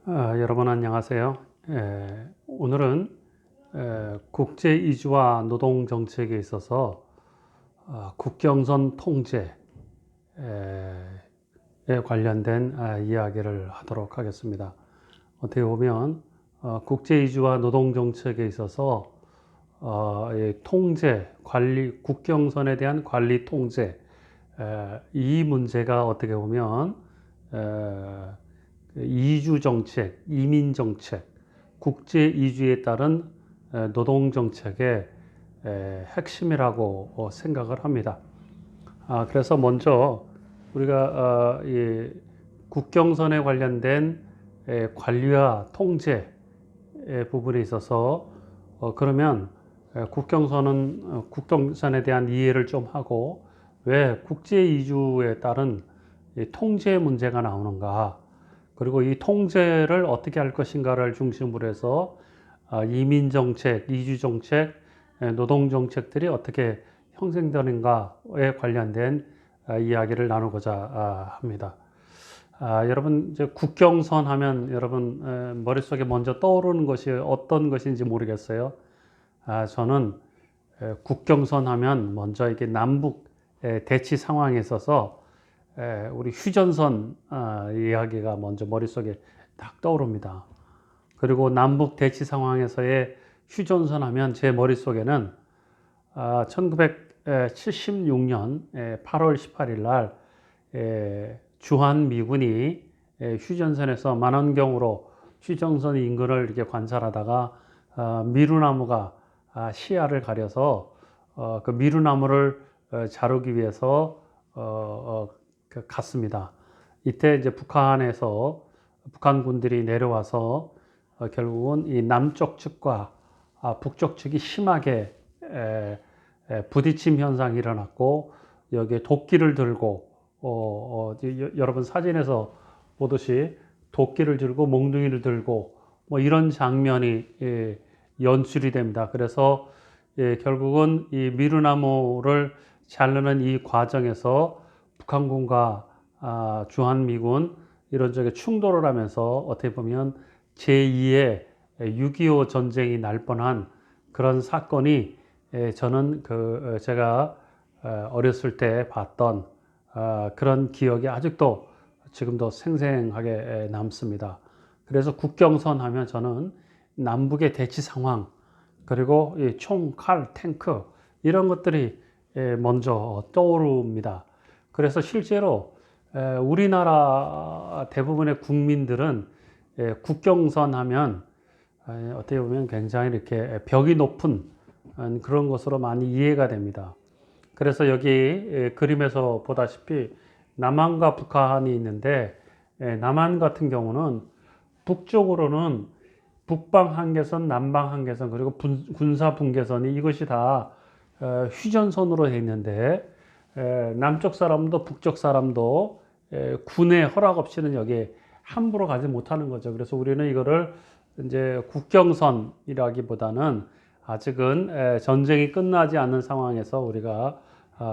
여러분 안녕하세요. 오늘은 국제 이주와 노동 정책에 있어서 국경선 통제에 관련된 이야기를 하도록 하겠습니다. 어떻게 보면 국제 이주와 노동 정책에 있어서 이 통제, 관리, 국경선에 대한 관리 통제, 이 문제가 어떻게 보면 이주 정책, 이민 정책, 국제 이주에 따른 노동 정책의 핵심이라고 생각을 합니다. 그래서 먼저 우리가 이 국경선에 관련된 관리와 통제 부분에 있어서 그러면 국경선에 대한 이해를 좀 하고 왜 국제 이주에 따른 통제 문제가 나오는가, 그리고 이 통제를 어떻게 할 것인가를 중심으로 해서 이민 정책, 이주 정책, 노동 정책들이 어떻게 형성되는가에 관련된 이야기를 나누고자 합니다. 여러분 이제 국경선 하면 여러분 머릿속에 먼저 떠오르는 것이 어떤 것인지 모르겠어요. 저는 국경선 하면 먼저 이게 남북 대치 상황에 있어서 우리 휴전선 이야기가 먼저 머릿속에 딱 떠오릅니다. 그리고 남북 대치 상황에서의 휴전선 하면 제 머릿속에는 1976년 8월 18일 날 주한미군이 휴전선에서 만원경으로 휴전선 인근을 이렇게 관찰하다가 미루나무가 시야를 가려서 그 미루나무를 자르기 위해서 갔습니다. 이때 이제 북한군들이 내려와서 결국은 이 남쪽 측과 북쪽 측이 심하게 부딪힘 현상이 일어났고, 여기에 도끼를 들고 여러분 사진에서 보듯이 도끼를 들고 몽둥이를 들고 뭐 이런 장면이 연출이 됩니다. 그래서 결국은 이 미루나무를 자르는 이 과정에서 북한군과 주한미군 이런 쪽에 충돌을 하면서 어떻게 보면 제2의 6.25 전쟁이 날 뻔한 그런 사건이 저는 제가 어렸을 때 봤던 그런 기억이 아직도 지금도 생생하게 남습니다. 그래서 국경선 하면 저는 남북의 대치 상황, 그리고 총, 칼, 탱크 이런 것들이 먼저 떠오릅니다. 그래서 실제로 우리나라 대부분의 국민들은 국경선 하면 어떻게 보면 굉장히 이렇게 벽이 높은 그런 것으로 많이 이해가 됩니다. 그래서 여기 그림에서 보다시피 남한과 북한이 있는데, 남한 같은 경우는 북쪽으로는 북방 한계선, 남방 한계선, 그리고 군사 분계선이 이것이 다 휴전선으로 되어 있는데, 남쪽 사람도 북쪽 사람도 군의 허락 없이는 여기에 함부로 가지 못하는 거죠. 그래서 우리는 이거를 이제 국경선이라기보다는 아직은 전쟁이 끝나지 않은 상황에서 우리가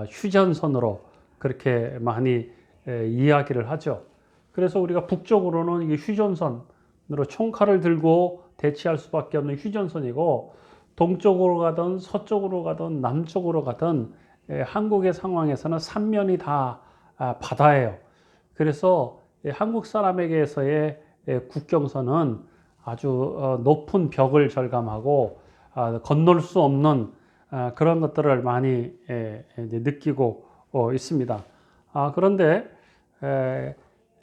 휴전선으로 그렇게 많이 이야기를 하죠. 그래서 우리가 북쪽으로는 이게 휴전선으로 총칼을 들고 대치할 수밖에 없는 휴전선이고, 동쪽으로 가든 서쪽으로 가든 남쪽으로 가든 한국의 상황에서는 삼면이 다 바다예요. 그래서 한국 사람에게서의 국경선은 아주 높은 벽을 절감하고 건널 수 없는 그런 것들을 많이 느끼고 있습니다. 그런데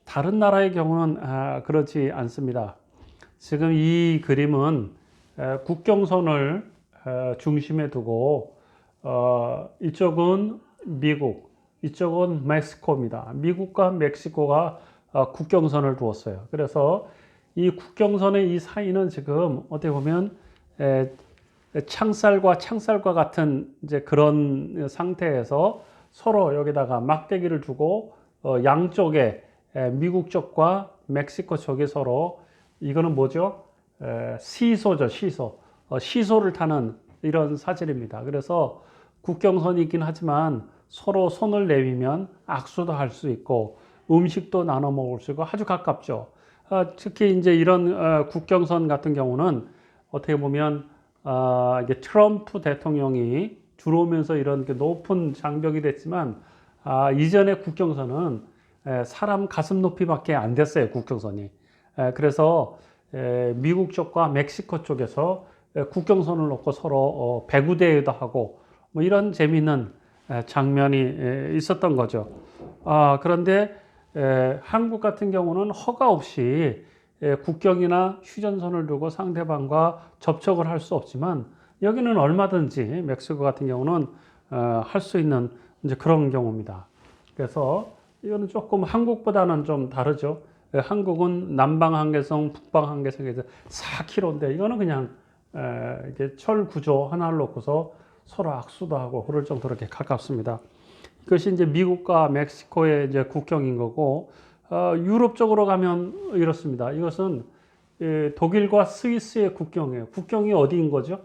다른 나라의 경우는 그렇지 않습니다. 지금 이 그림은 국경선을 중심에 두고 이쪽은 미국, 이쪽은 멕시코입니다. 미국과 멕시코가 국경선을 두었어요. 그래서 이 국경선의 이 사이는 지금 어떻게 보면 창살과 창살과 같은 이제 그런 상태에서 서로 여기다가 막대기를 두고 양쪽에 미국 쪽과 멕시코 쪽이 서로, 이거는 뭐죠? 시소죠, 시소. 시소를 타는 이런 사진입니다. 그래서 국경선이 있긴 하지만 서로 손을 내밀면 악수도 할 수 있고 음식도 나눠 먹을 수 있고 아주 가깝죠. 특히 이제 이런 국경선 같은 경우는 어떻게 보면 이게 트럼프 대통령이 들어오면서 이런 높은 장벽이 됐지만 이전의 국경선은 사람 가슴 높이밖에 안 됐어요. 국경선이. 그래서 미국 쪽과 멕시코 쪽에서 국경선을 놓고 서로 배구대회도 하고 뭐 이런 재미있는 장면이 있었던 거죠. 그런데 한국 같은 경우는 허가 없이 국경이나 휴전선을 두고 상대방과 접촉을 할 수 없지만 여기는 얼마든지 멕시코 같은 경우는 할 수 있는 이제 그런 경우입니다. 그래서 이거는 조금 한국보다는 좀 다르죠. 한국은 남방 한계선, 북방 한계선에서 4km인데 이거는 그냥 이게 철 구조 하나를 놓고서 서로 악수도 하고 그럴 정도로 이렇게 가깝습니다. 그것이 이제 미국과 멕시코의 이제 국경인 거고, 유럽 쪽으로 가면 이렇습니다. 이것은 독일과 스위스의 국경이에요. 국경이 어디인 거죠?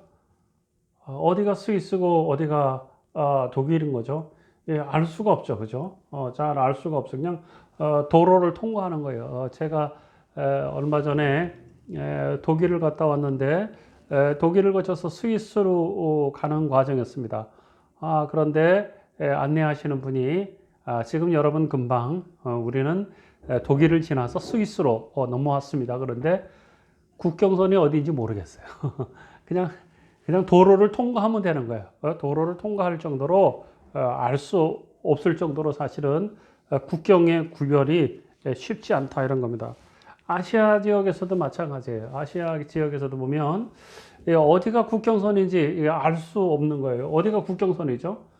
어디가 스위스고 어디가 독일인 거죠? 알 수가 없죠, 그죠? 잘 알 수가 없어. 그냥 도로를 통과하는 거예요. 제가 얼마 전에 독일을 갔다 왔는데 독일을 거쳐서 스위스로 가는 과정이었습니다. 그런데 안내하시는 분이 지금 여러분 금방 우리는 독일을 지나서 스위스로 넘어왔습니다. 그런데 국경선이 어디인지 모르겠어요. 그냥 도로를 통과하면 되는 거예요. 도로를 통과할 정도로 알 수 없을 정도로 사실은 국경의 구별이 쉽지 않다 이런 겁니다. 아시아 지역에서도 마찬가지예요. 아시아 지역에서도 보면 어디가 국경선인지 알 수 없는 거예요. 어디가 국경선이죠?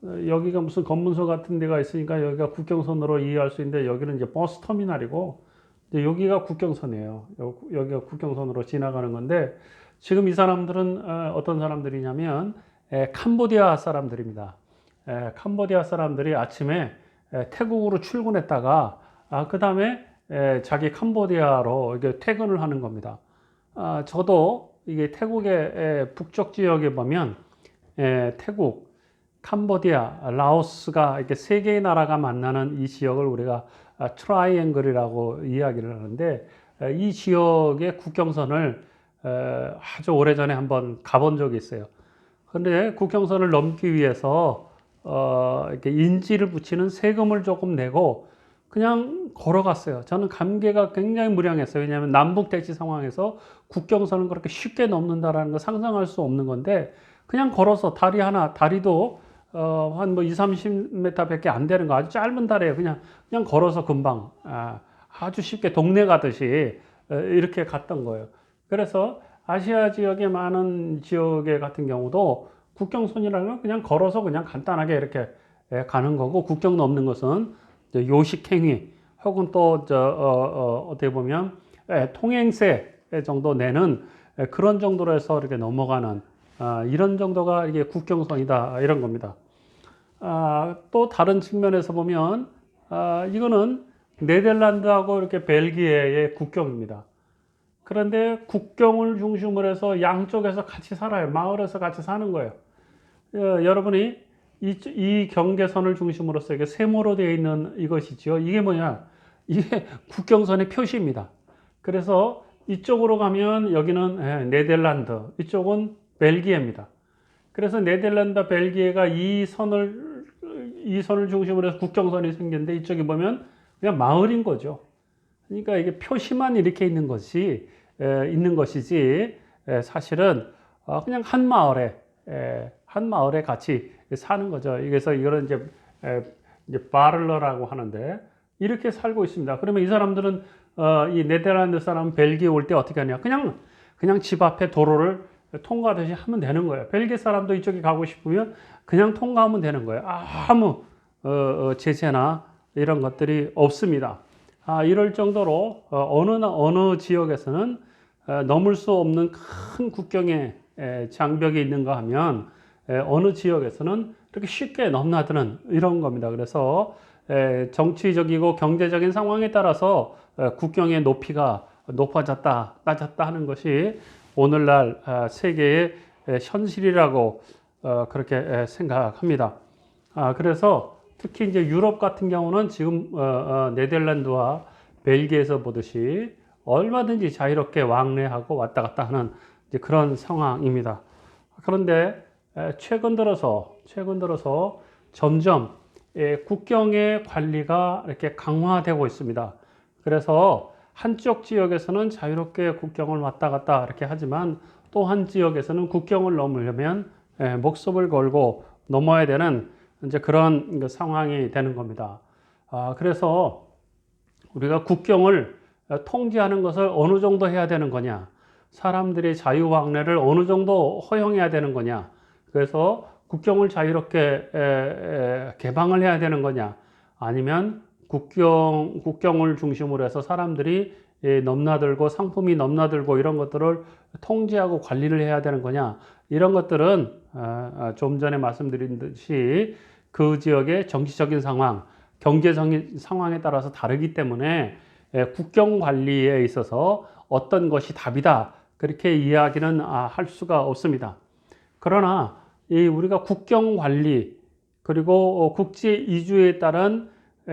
여기가 무슨 검문소 같은 데가 있으니까 여기가 국경선으로 이해할 수 있는데 여기는 이제 버스 터미널이고 이제 여기가 국경선이에요. 여기가 국경선으로 지나가는 건데 지금 이 사람들은 어떤 사람들이냐면 캄보디아 사람들입니다. 캄보디아 사람들이 아침에 태국으로 출근했다가 그 다음에 자기 캄보디아로 이게 퇴근을 하는 겁니다. 저도 이게 태국의 북쪽 지역에 보면 태국, 캄보디아, 라오스가 이렇게 세 개의 나라가 만나는 이 지역을 우리가 트라이앵글이라고 이야기를 하는데 이 지역의 국경선을 아주 오래전에 한번 가본 적이 있어요. 그런데 국경선을 넘기 위해서 이렇게 인지를 붙이는 세금을 조금 내고 그냥 걸어갔어요. 저는 감개가 굉장히 무량했어요. 왜냐하면 남북 대치 상황에서 국경선을 그렇게 쉽게 넘는다라는 거 상상할 수 없는 건데 그냥 걸어서 다리 하나, 다리도 한 뭐 2, 30m 밖에 안 되는 거 아주 짧은 다리예요. 그냥 걸어서 금방 아주 쉽게 동네 가듯이 이렇게 갔던 거예요. 그래서 아시아 지역의 많은 지역에 같은 경우도 국경선이라는 건 그냥 걸어서 그냥 간단하게 이렇게 가는 거고 국경 넘는 것은 요식행위 혹은 또 어떻게 보면 통행세 정도 내는 그런 정도로 해서 이렇게 넘어가는 이런 정도가 이게 국경선이다 이런 겁니다. 또 다른 측면에서 보면 이거는 네덜란드하고 이렇게 벨기에의 국경입니다. 그런데 국경을 중심으로 해서 양쪽에서 같이 살아요. 마을에서 같이 사는 거예요. 여러분이 이 경계선을 중심으로서 이게 세모로 되어 있는 이것이죠. 이게 뭐냐? 이게 국경선의 표시입니다. 그래서 이쪽으로 가면 여기는 네덜란드, 이쪽은 벨기에입니다. 그래서 네덜란드, 벨기에가 이 선을 중심으로 해서 국경선이 생겼는데 이쪽에 보면 그냥 마을인 거죠. 그러니까 이게 표시만 이렇게 있는 것이지 사실은 그냥 한 마을에 같이 사는 거죠. 그래서 이거는 이제 바를러라고 하는데 이렇게 살고 있습니다. 그러면 이 사람들은 이 네덜란드 사람 벨기에 올 때 어떻게 하냐? 그냥 집 앞에 도로를 통과하듯이 하면 되는 거예요. 벨기에 사람도 이쪽에 가고 싶으면 그냥 통과하면 되는 거예요. 아무 제재나 이런 것들이 없습니다. 이럴 정도로 어느 지역에서는 넘을 수 없는 큰 국경의 장벽이 있는가 하면 어느 지역에서는 이렇게 쉽게 넘나드는 이런 겁니다. 그래서 정치적이고 경제적인 상황에 따라서 국경의 높이가 높아졌다, 낮았다 하는 것이 오늘날 세계의 현실이라고 그렇게 생각합니다. 그래서 특히 이제 유럽 같은 경우는 지금 네덜란드와 벨기에에서 보듯이 얼마든지 자유롭게 왕래하고 왔다 갔다 하는 이제 그런 상황입니다. 그런데 최근 들어서 점점 국경의 관리가 이렇게 강화되고 있습니다. 그래서 한쪽 지역에서는 자유롭게 국경을 왔다 갔다 이렇게 하지만 또 한 지역에서는 국경을 넘으려면 목숨을 걸고 넘어야 되는 이제 그런 상황이 되는 겁니다. 그래서 우리가 국경을 통제하는 것을 어느 정도 해야 되는 거냐? 사람들의 자유왕래를 어느 정도 허용해야 되는 거냐? 그래서 국경을 자유롭게 개방을 해야 되는 거냐? 아니면 국경을 중심으로 해서 사람들이 넘나들고 상품이 넘나들고 이런 것들을 통제하고 관리를 해야 되는 거냐? 이런 것들은 좀 전에 말씀드린 듯이 그 지역의 정치적인 상황, 경제적인 상황에 따라서 다르기 때문에 국경 관리에 있어서 어떤 것이 답이다. 그렇게 이야기는 할 수가 없습니다. 그러나 우리가 국경 관리 그리고 국제 이주에 따른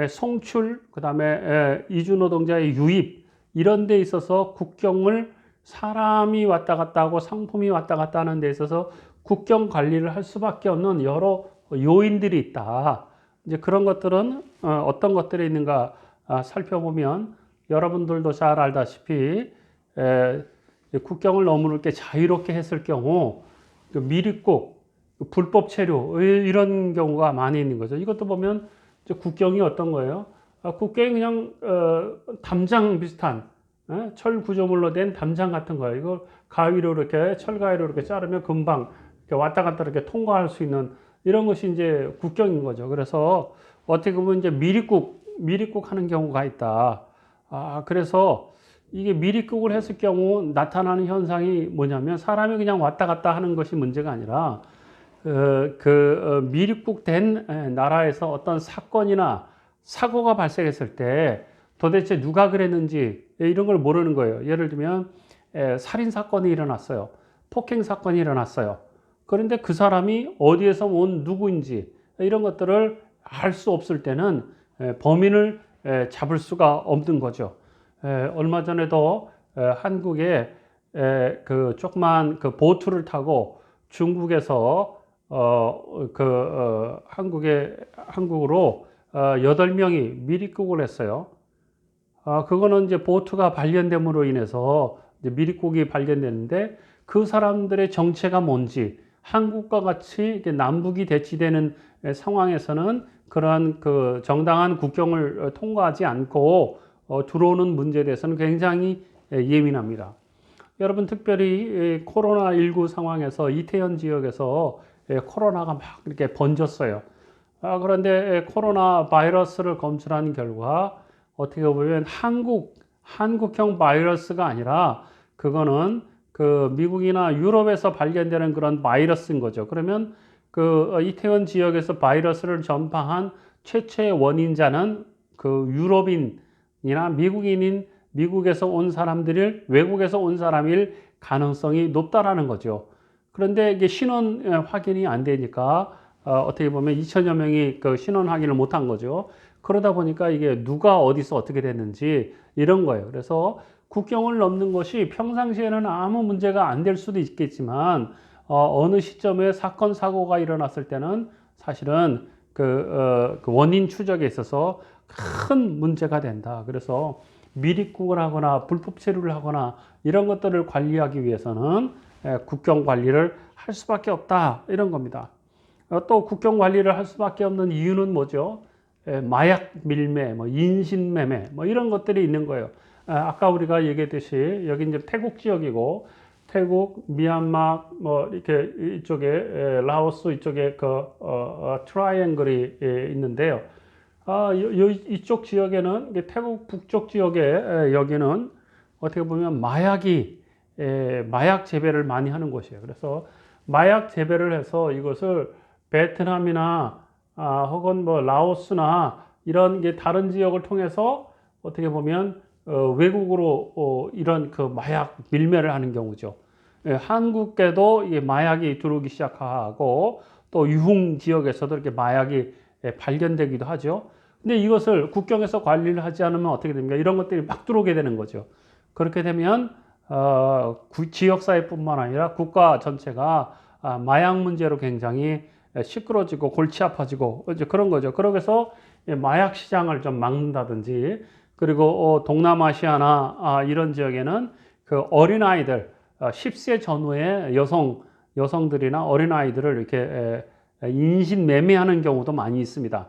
송출, 그 다음에 이주 노동자의 유입 이런 데 있어서 국경을 사람이 왔다 갔다 하고 상품이 왔다 갔다 하는 데 있어서 국경 관리를 할 수밖에 없는 여러 요인들이 있다. 이제 그런 것들은 어떤 것들이 있는가 살펴보면 여러분들도 잘 알다시피 국경을 너무렇게 자유롭게 했을 경우 미립국, 불법 체류 이런 경우가 많이 있는 거죠. 이것도 보면 국경이 어떤 거예요? 국경이 그냥 담장 비슷한 철 구조물로 된 담장 같은 거예요. 이걸 가위로 이렇게 철가위로 이렇게 자르면 금방 이렇게 왔다 갔다 이렇게 통과할 수 있는 이런 것이 이제 국경인 거죠. 그래서 어떻게 보면 이제 미립국 하는 경우가 있다. 그래서 이게 미립국을 했을 경우 나타나는 현상이 뭐냐면 사람이 그냥 왔다 갔다 하는 것이 문제가 아니라 미립국 된 나라에서 어떤 사건이나 사고가 발생했을 때 도대체 누가 그랬는지 이런 걸 모르는 거예요. 예를 들면 살인 사건이 일어났어요. 폭행 사건이 일어났어요. 그런데 그 사람이 어디에서 온 누구인지 이런 것들을 알 수 없을 때는 범인을 잡을 수가 없는 거죠. 얼마 전에도 한국에 그 조그만 그 보트를 타고 중국에서 한국으로 8명이 미립국을 했어요. 그거는 이제 보트가 발견됨으로 인해서 이제 미립국이 발견됐는데 그 사람들의 정체가 뭔지 한국과 같이 남북이 대치되는 상황에서는 그러한 그 정당한 국경을 통과하지 않고 들어오는 문제에 대해서는 굉장히 예민합니다. 여러분 특별히 코로나19 상황에서 이태원 지역에서 코로나가 막 이렇게 번졌어요. 그런데 코로나 바이러스를 검출한 결과 어떻게 보면 한국형 바이러스가 아니라 그거는 그 미국이나 유럽에서 발견되는 그런 바이러스인 거죠. 그러면 그 이태원 지역에서 바이러스를 전파한 최초의 원인자는 그 유럽인이나 미국에서 온 사람들을 외국에서 온 사람일 가능성이 높다라는 거죠. 그런데 이게 신원 확인이 안 되니까 어떻게 보면 2천여 명이 그 신원 확인을 못한 거죠. 그러다 보니까 이게 누가 어디서 어떻게 됐는지 이런 거예요. 그래서 국경을 넘는 것이 평상시에는 아무 문제가 안 될 수도 있겠지만 어느 시점에 사건 사고가 일어났을 때는 사실은 그 원인 추적에 있어서 큰 문제가 된다. 그래서 미립국을 하거나 불법 체류를 하거나 이런 것들을 관리하기 위해서는 국경 관리를 할 수밖에 없다. 이런 겁니다. 또 국경 관리를 할 수밖에 없는 이유는 뭐죠? 마약 밀매, 인신매매, 이런 것들이 있는 거예요. 아까 우리가 얘기했듯이 여기 이제 태국 지역이고 태국, 미얀마, 이렇게 이쪽에 라오스 이쪽에 트라이앵글이 있는데요. 이쪽 지역에는 태국 북쪽 지역에 여기는 어떻게 보면 마약 재배를 많이 하는 곳이에요. 그래서 마약 재배를 해서 이것을 베트남이나 혹은 라오스나 이런 게 다른 지역을 통해서 어떻게 보면 외국으로 이런 그 마약 밀매를 하는 경우죠. 한국에도 이 마약이 들어오기 시작하고 또 유흥 지역에서도 이렇게 마약이 발견되기도 하죠. 근데 이것을 국경에서 관리를 하지 않으면 어떻게 됩니까? 이런 것들이 막 들어오게 되는 거죠. 그렇게 되면 지역사회뿐만 아니라 국가 전체가 마약 문제로 굉장히 시끄러지고 골치 아파지고 이제 그런 거죠. 그러고서 마약 시장을 좀 막는다든지, 그리고 동남아시아나 이런 지역에는 그 어린아이들, 10세 전후의 여성들이나 어린아이들을 이렇게 인신매매하는 경우도 많이 있습니다.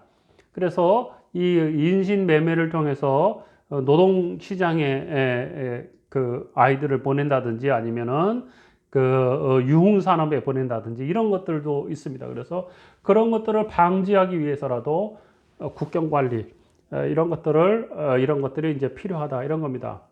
그래서 이 인신매매를 통해서 노동시장에 그 아이들을 보낸다든지 아니면은 그 유흥산업에 보낸다든지 이런 것들도 있습니다. 그래서 그런 것들을 방지하기 위해서라도 국경관리 이런 것들이 이제 필요하다 이런 겁니다.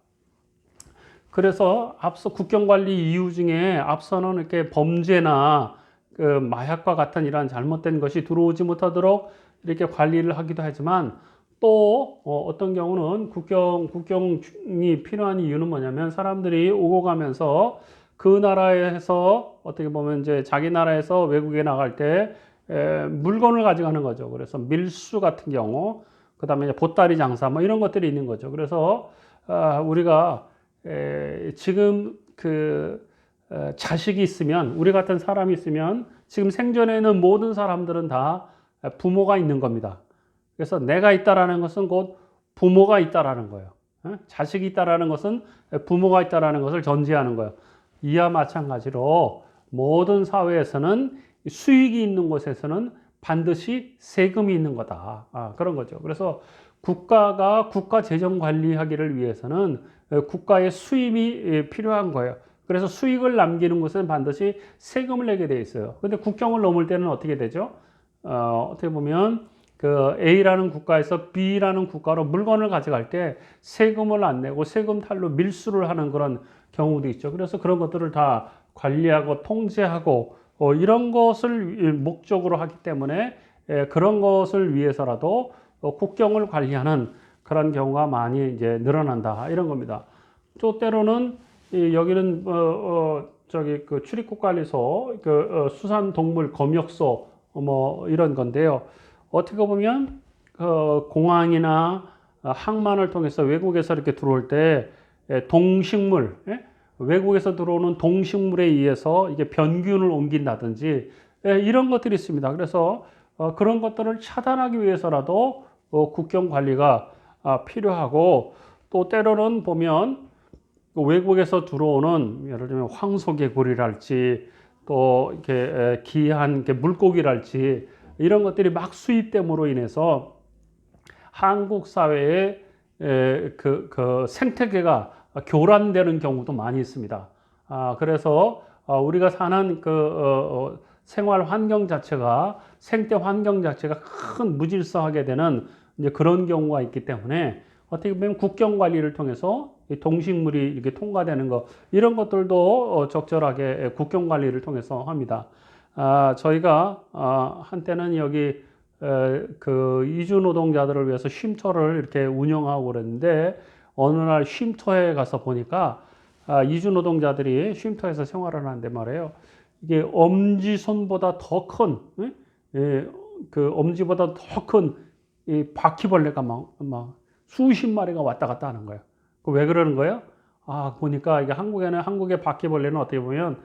그래서 앞서 국경관리 이유 중에 앞서는 이렇게 범죄나 그 마약과 같은 이러한 잘못된 것이 들어오지 못하도록 이렇게 관리를 하기도 하지만, 또 어떤 경우는 국경이 필요한 이유는 뭐냐면 사람들이 오고 가면서 그 나라에서 어떻게 보면 이제 자기 나라에서 외국에 나갈 때 물건을 가져가는 거죠. 그래서 밀수 같은 경우, 그 다음에 보따리 장사 뭐 이런 것들이 있는 거죠. 그래서 우리가 지금 그 자식이 있으면, 우리 같은 사람이 있으면 지금 생전에는 모든 사람들은 다 부모가 있는 겁니다. 그래서 내가 있다라는 것은 곧 부모가 있다라는 거예요. 자식이 있다라는 것은 부모가 있다라는 것을 전제하는 거예요. 이와 마찬가지로 모든 사회에서는 수익이 있는 곳에서는 반드시 세금이 있는 거다. 그런 거죠. 그래서 국가가 국가 재정 관리하기를 위해서는 국가의 수입이 필요한 거예요. 그래서 수익을 남기는 곳은 반드시 세금을 내게 돼 있어요. 근데 국경을 넘을 때는 어떻게 되죠? 어떻게 보면 그 A라는 국가에서 B라는 국가로 물건을 가져갈 때 세금을 안 내고 세금 탈루 밀수를 하는 그런 경우도 있죠. 그래서 그런 것들을 다 관리하고 통제하고 이런 것을 목적으로 하기 때문에 그런 것을 위해서라도 국경을 관리하는 그런 경우가 많이 이제 늘어난다 이런 겁니다. 또 때로는 여기는 저기 그 출입국관리소, 그 수산동물 검역소 뭐 이런 건데요. 어떻게 보면 공항이나 항만을 통해서 외국에서 이렇게 들어올 때 동식물, 외국에서 들어오는 동식물에 의해서 이게 병균을 옮긴다든지 이런 것들이 있습니다. 그래서 그런 것들을 차단하기 위해서라도 국경 관리가 필요하고, 또 때로는 보면 외국에서 들어오는 예를 들면 황소개구리랄지 또 이렇게 귀한 물고기랄지 이런 것들이 막 수입됨으로 인해서 한국 사회의 그 생태계가 교란되는 경우도 많이 있습니다. 그래서 우리가 사는 그 생활 환경 자체가, 생태 환경 자체가 큰 무질서하게 되는 이제 그런 경우가 있기 때문에 어떻게 보면 국경 관리를 통해서 동식물이 이렇게 통과되는 것, 이런 것들도 적절하게 국경 관리를 통해서 합니다. 저희가 한때는 여기 그 이주 노동자들을 위해서 쉼터를 이렇게 운영하고 그랬는데, 어느 날 쉼터에 가서 보니까 이주 노동자들이 쉼터에서 생활을 하는데 말이에요. 이게 엄지손보다 더 큰, 그 엄지보다 더 큰 이 바퀴벌레가 막 수십 마리가 왔다 갔다 하는 거예요. 왜 그러는 거예요? 보니까 이게 한국의 바퀴벌레는 어떻게 보면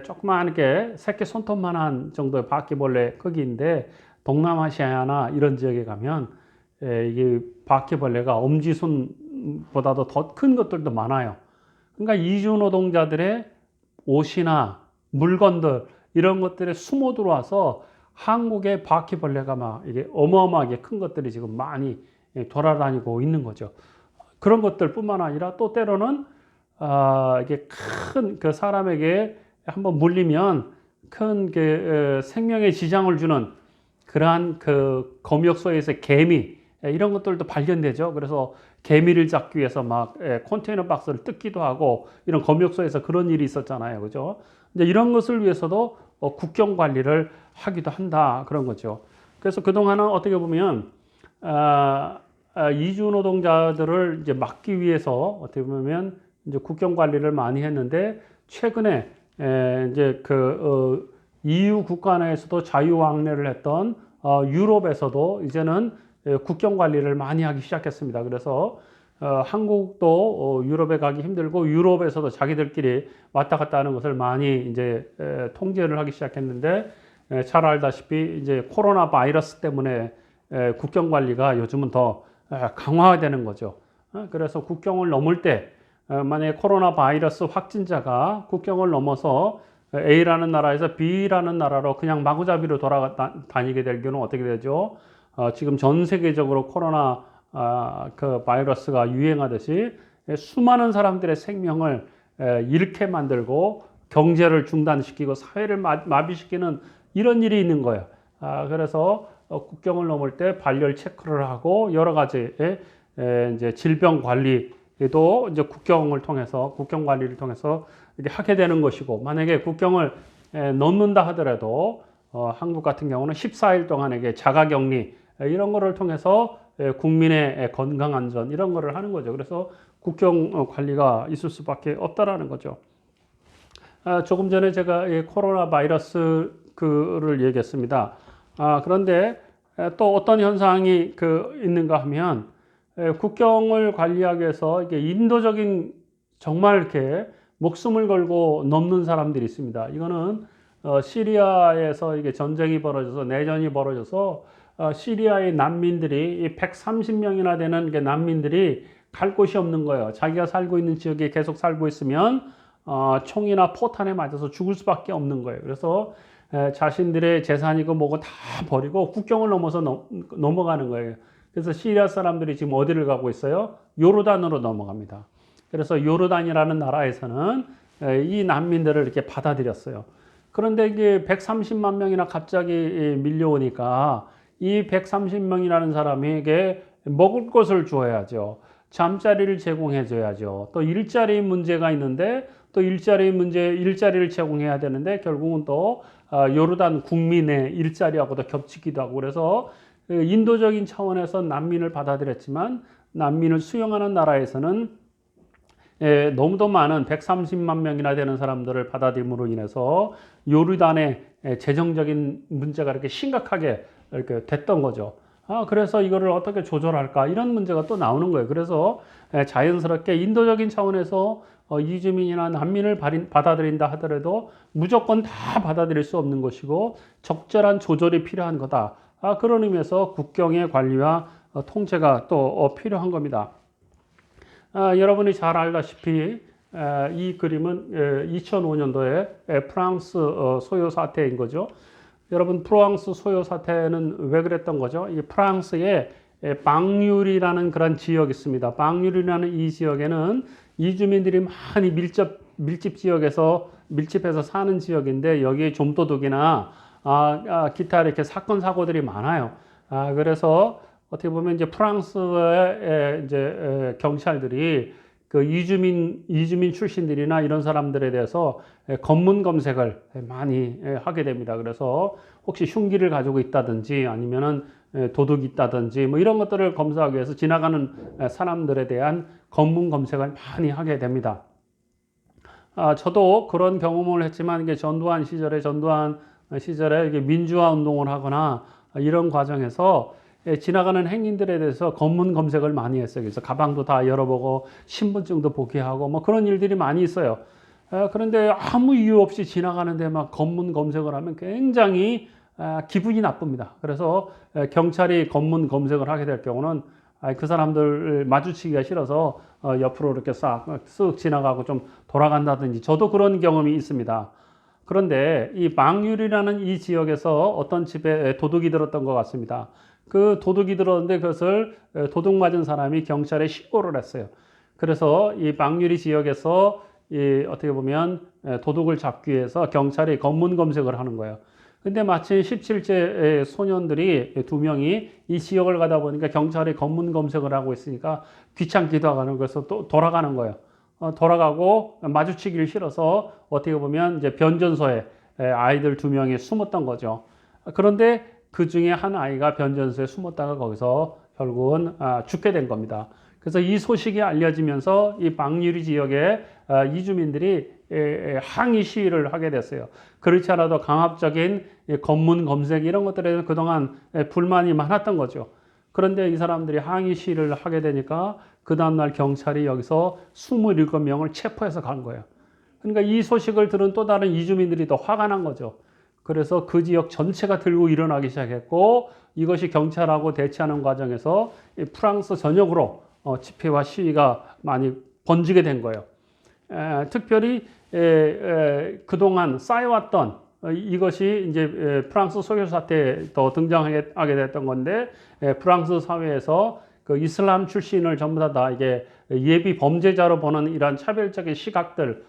조그맣게 새끼 손톱만한 정도의 바퀴벌레 크기인데, 동남아시아나 이런 지역에 가면 이게 바퀴벌레가 엄지손보다도 더 큰 것들도 많아요. 그러니까 이주 노동자들의 옷이나 물건들 이런 것들에 숨어 들어와서 한국의 바퀴벌레가 막 이게 어마어마하게 큰 것들이 지금 많이 돌아다니고 있는 거죠. 그런 것들뿐만 아니라 또 때로는 이게 큰 그 사람에게 한번 물리면 큰 그 생명에 지장을 주는 그러한 그 검역소에서 개미 이런 것들도 발견되죠. 그래서 개미를 잡기 위해서 막 컨테이너 박스를 뜯기도 하고, 이런 검역소에서 그런 일이 있었잖아요. 그죠? 이제 이런 것을 위해서도 국경 관리를 하기도 한다. 그런 거죠. 그래서 그동안은 어떻게 보면 이주 노동자들을 이제 막기 위해서 어떻게 보면 이제 국경 관리를 많이 했는데, 최근에 이제 그 EU 국가 내에서도 자유 왕래를 했던 유럽에서도 이제는 국경 관리를 많이 하기 시작했습니다. 그래서 한국도 유럽에 가기 힘들고 유럽에서도 자기들끼리 왔다 갔다 하는 것을 많이 이제 통제를 하기 시작했는데 잘 알다시피 이제 코로나 바이러스 때문에 국경 관리가 요즘은 더 강화되는 거죠. 그래서 국경을 넘을 때 만약에 코로나 바이러스 확진자가 국경을 넘어서 A라는 나라에서 B라는 나라로 그냥 마구잡이로 돌아다니게 될 경우는 어떻게 되죠? 지금 전 세계적으로 코로나 그 바이러스가 유행하듯이 수많은 사람들의 생명을 잃게 만들고 경제를 중단시키고 사회를 마비시키는 이런 일이 있는 거예요. 그래서 국경을 넘을 때 발열 체크를 하고 여러 가지 이제 질병 관리도 이제 국경을 통해서 국경 관리를 통해서 이렇게 하게 되는 것이고, 만약에 국경을 넘는다 하더라도 한국 같은 경우는 14일 동안에게 자가격리 이런 거를 통해서 국민의 건강 안전 이런 거를 하는 거죠. 그래서 국경 관리가 있을 수밖에 없다라는 거죠. 조금 전에 제가 코로나 바이러스를 얘기했습니다. 그런데 또 어떤 현상이 있는가 하면 국경을 관리하기 위해서 이게 인도적인 정말 이렇게 목숨을 걸고 넘는 사람들이 있습니다. 이거는 시리아에서 이게 전쟁이 벌어져서 내전이 벌어져서 시리아의 난민들이 130명이나 되는 난민들이 갈 곳이 없는 거예요. 자기가 살고 있는 지역에 계속 살고 있으면 총이나 포탄에 맞아서 죽을 수밖에 없는 거예요. 그래서 자신들의 재산이고 뭐고 다 버리고 국경을 넘어서 넘어가는 거예요. 그래서 시리아 사람들이 지금 어디를 가고 있어요? 요르단으로 넘어갑니다. 그래서 요르단이라는 나라에서는 이 난민들을 이렇게 받아들였어요. 그런데 이게 130만 명이나 갑자기 밀려오니까 이 130명이라는 사람에게 먹을 것을 줘야죠. 잠자리를 제공해 줘야죠. 또 일자리 문제가 있는데 또 일자리를 제공해야 되는데 결국은 또 요르단 국민의 일자리하고도 겹치기도 하고, 그래서 인도적인 차원에서 난민을 받아들였지만 난민을 수용하는 나라에서는 너무도 많은 130만 명이나 되는 사람들을 받아들임으로 인해서 요르단의 재정적인 문제가 이렇게 심각하게 이렇게 됐던 거죠. 그래서 이거를 어떻게 조절할까 이런 문제가 또 나오는 거예요. 그래서 자연스럽게 인도적인 차원에서 이주민이나 난민을 받아들인다 하더라도 무조건 다 받아들일 수 없는 것이고 적절한 조절이 필요한 거다. 그런 의미에서 국경의 관리와 통제가 또 필요한 겁니다. 여러분이 잘 알다시피 이 그림은 2005년도에 프랑스 소요 사태인 거죠. 여러분, 프랑스 소요 사태는 왜 그랬던 거죠? 이 프랑스에 방유리라는 그런 지역이 있습니다. 방유리라는 이 지역에는 이주민들이 많이 밀집 지역에서 밀집해서 사는 지역인데 여기에 좀도둑이나 기타 이렇게 사건 사고들이 많아요. 그래서 어떻게 보면 이제 프랑스의 이제 경찰들이 그 이주민 출신들이나 이런 사람들에 대해서 검문 검색을 많이 하게 됩니다. 그래서 혹시 흉기를 가지고 있다든지 아니면은 도둑이 있다든지 뭐 이런 것들을 검사하기 위해서 지나가는 사람들에 대한 검문 검색을 많이 하게 됩니다. 저도 그런 경험을 했지만 이게 전두환 시절에 이게 민주화 운동을 하거나 이런 과정에서 지나가는 행인들에 대해서 검문 검색을 많이 했어요. 그래서 가방도 다 열어보고 신분증도 복귀하고 뭐 그런 일들이 많이 있어요. 그런데 아무 이유 없이 지나가는데 막 검문 검색을 하면 굉장히 기분이 나쁩니다. 그래서 경찰이 검문 검색을 하게 될 경우는 그 사람들을 마주치기가 싫어서 옆으로 이렇게 쓱 지나가고 좀 돌아간다든지 저도 그런 경험이 있습니다. 그런데 이 망률이라는 이 지역에서 어떤 집에 도둑이 들었던 것 같습니다. 그 도둑이 들었는데 그것을 도둑 맞은 사람이 경찰에 신고를 했어요. 그래서 이 망유리 지역에서 어떻게 보면 도둑을 잡기 위해서 경찰이 검문 검색을 하는 거예요. 근데 마침 17세 소년들이 2명이 이 지역을 가다 보니까 경찰이 검문 검색을 하고 있으니까 귀찮기도 하고 그래서 또 돌아가는 거예요. 돌아가고 마주치기를 싫어서 어떻게 보면 이제 변전소에 아이들 2명이 숨었던 거죠. 그런데 그 중에 한 아이가 변전소에 숨었다가 거기서 결국은 죽게 된 겁니다. 그래서 이 소식이 알려지면서 이 방유리 지역의 이주민들이 항의 시위를 하게 됐어요. 그렇지 않아도 강압적인 검문 검색 이런 것들에 대해서 그동안 불만이 많았던 거죠. 그런데 이 사람들이 항의 시위를 하게 되니까 그 다음날 경찰이 여기서 27명을 체포해서 간 거예요. 그러니까 이 소식을 들은 또 다른 이주민들이 더 화가 난 거죠. 그래서 그 지역 전체가 들고 일어나기 시작했고 이것이 경찰하고 대치하는 과정에서 프랑스 전역으로 집회와 시위가 많이 번지게 된 거예요. 특별히 그동안 쌓여왔던 이것이 이제 프랑스 소요 사태에 더 등장하게 됐던 건데 프랑스 사회에서 그 이슬람 출신을 전부 다 이게 예비 범죄자로 보는 이러한 차별적인 시각들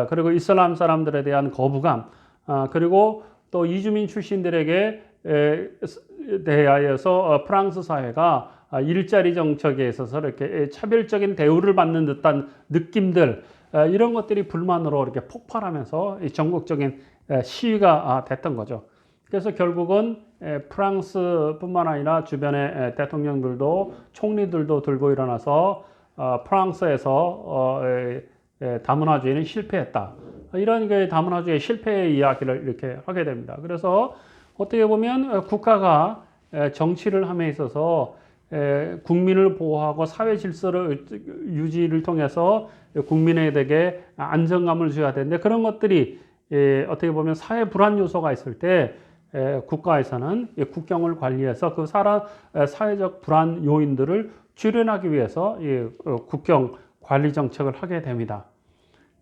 그리고 이슬람 사람들에 대한 거부감 그리고 또 이주민 출신들에게 대하여서 프랑스 사회가 일자리 정책에 있어서 이렇게 차별적인 대우를 받는 듯한 느낌들 이런 것들이 불만으로 이렇게 폭발하면서 전국적인 시위가 됐던 거죠. 그래서 결국은 프랑스뿐만 아니라 주변의 대통령들도 총리들도 들고 일어나서 프랑스에서 다문화주의는 실패했다. 이런 게 다문화주의 실패의 이야기를 이렇게 하게 됩니다. 그래서 어떻게 보면 국가가 정치를 함에 있어서 국민을 보호하고 사회 질서를 유지를 통해서 국민에게 안정감을 줘야 되는데 그런 것들이 어떻게 보면 사회 불안 요소가 있을 때 국가에서는 국경을 관리해서 그 사회적 불안 요인들을 줄여나기 위해서 국경 관리 정책을 하게 됩니다.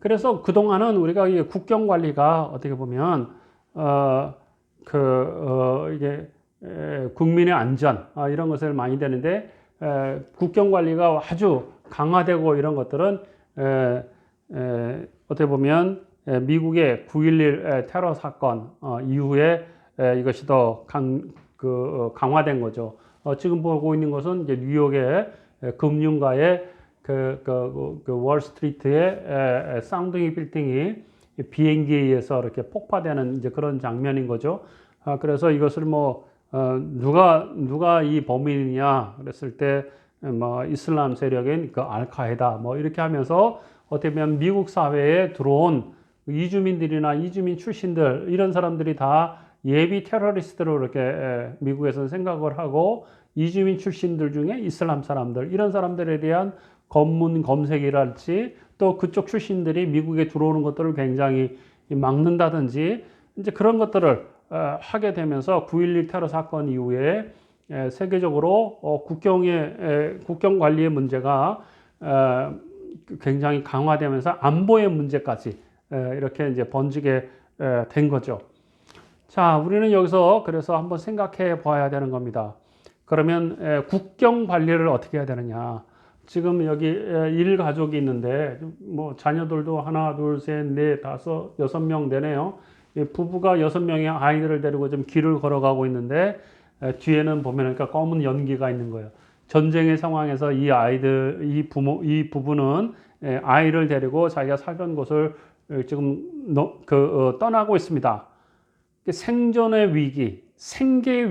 그래서 그동안은 우리가 이 국경 관리가 어떻게 보면 이게 국민의 안전 이런 것을 많이 되는데 국경 관리가 아주 강화되고 이런 것들은 어떻게 보면 미국의 9.11 테러 사건 이후에 이것이 더 강화된 거죠. 지금 보고 있는 것은 이제 뉴욕의 금융가의 그 월스트리트의 쌍둥이 빌딩이 비행기에 의해서 이렇게 폭파되는 이제 그런 장면인 거죠. 그래서 이것을 누가 이 범인이냐 그랬을 때 이슬람 세력인 그 알카에다 이렇게 하면서 어떻게 보면 미국 사회에 들어온 이주민들이나 이주민 출신들 이런 사람들이 다 예비 테러리스트로 이렇게 미국에서는 생각을 하고 이주민 출신들 중에 이슬람 사람들 이런 사람들에 대한 검문 검색이랄지 또 그쪽 출신들이 미국에 들어오는 것들을 굉장히 막는다든지 이제 그런 것들을 하게 되면서 9.11 테러 사건 이후에 세계적으로 국경 관리의 문제가 굉장히 강화되면서 안보의 문제까지 이렇게 이제 번지게 된 거죠. 자, 우리는 여기서 그래서 한번 생각해 봐야 되는 겁니다. 그러면 국경 관리를 어떻게 해야 되느냐? 지금 여기 일가족이 있는데 자녀들도 하나, 둘, 셋, 넷, 다섯, 6명 되네요. 부부가 6명의 아이들을 데리고 좀 길을 걸어가고 있는데 뒤에는 보면 그러니까 검은 연기가 있는 거예요. 전쟁의 상황에서 이 부부는 아이를 데리고 자기가 살던 곳을 지금 떠나고 있습니다. 생존의 위기, 생계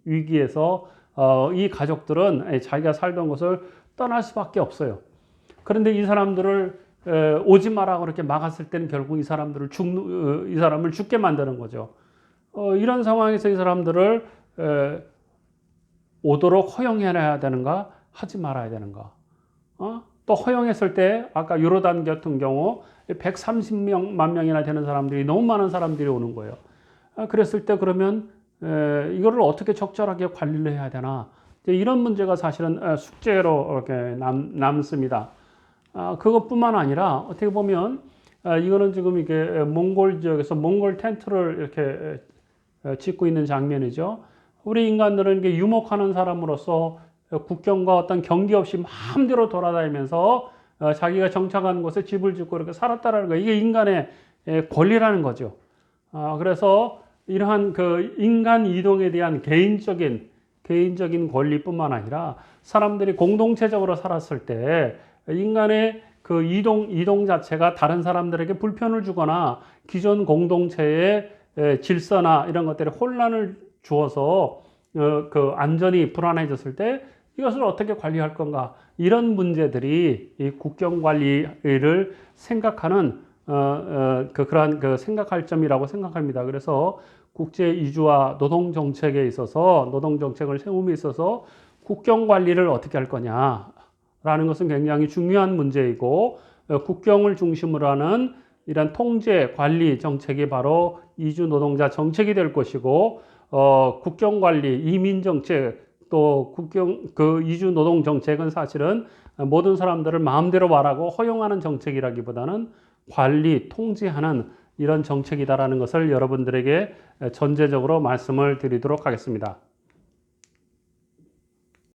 위기에서 이 가족들은 자기가 살던 곳을 떠날 수밖에 없어요. 그런데 이 사람들을 오지 마라 그렇게 막았을 때는 결국 이 사람을 죽게 만드는 거죠. 이런 상황에서 이 사람들을 오도록 허용해야 되는가, 하지 말아야 되는가. 또 허용했을 때 아까 요르단 같은 경우 130만 명이나 되는 사람들이 너무 많은 사람들이 오는 거예요. 그랬을 때 그러면 이거를 어떻게 적절하게 관리를 해야 되나 이런 문제가 사실은 숙제로 이렇게 남습니다. 그것뿐만 아니라 어떻게 보면 이거는 지금 이게 몽골 지역에서 몽골 텐트를 이렇게 짓고 있는 장면이죠. 우리 인간들은 이게 유목하는 사람으로서 국경과 어떤 경계 없이 마음대로 돌아다니면서 자기가 정착한 곳에 집을 짓고 이렇게 살았다라는 거 이게 인간의 권리라는 거죠. 그래서 이러한 그 인간 이동에 대한 개인적인 권리뿐만 아니라 사람들이 공동체적으로 살았을 때 인간의 그 이동 자체가 다른 사람들에게 불편을 주거나 기존 공동체의 질서나 이런 것들에 혼란을 주어서 그 안전이 불안해졌을 때 이것을 어떻게 관리할 건가 이런 문제들이 이 국경 관리를 생각하는 그러한 생각할 점이라고 생각합니다. 그래서 국제 이주와 노동 정책에 있어서 노동 정책을 세움에 있어서 국경 관리를 어떻게 할 거냐라는 것은 굉장히 중요한 문제이고, 국경을 중심으로 하는 이런 통제 관리 정책이 바로 이주 노동자 정책이 될 것이고, 국경 관리, 이민 정책, 또 국경 이주 노동 정책은 사실은 모든 사람들을 마음대로 말하고 허용하는 정책이라기보다는 관리, 통제하는 이런 정책이다라는 것을 여러분들에게 전제적으로 말씀을 드리도록 하겠습니다.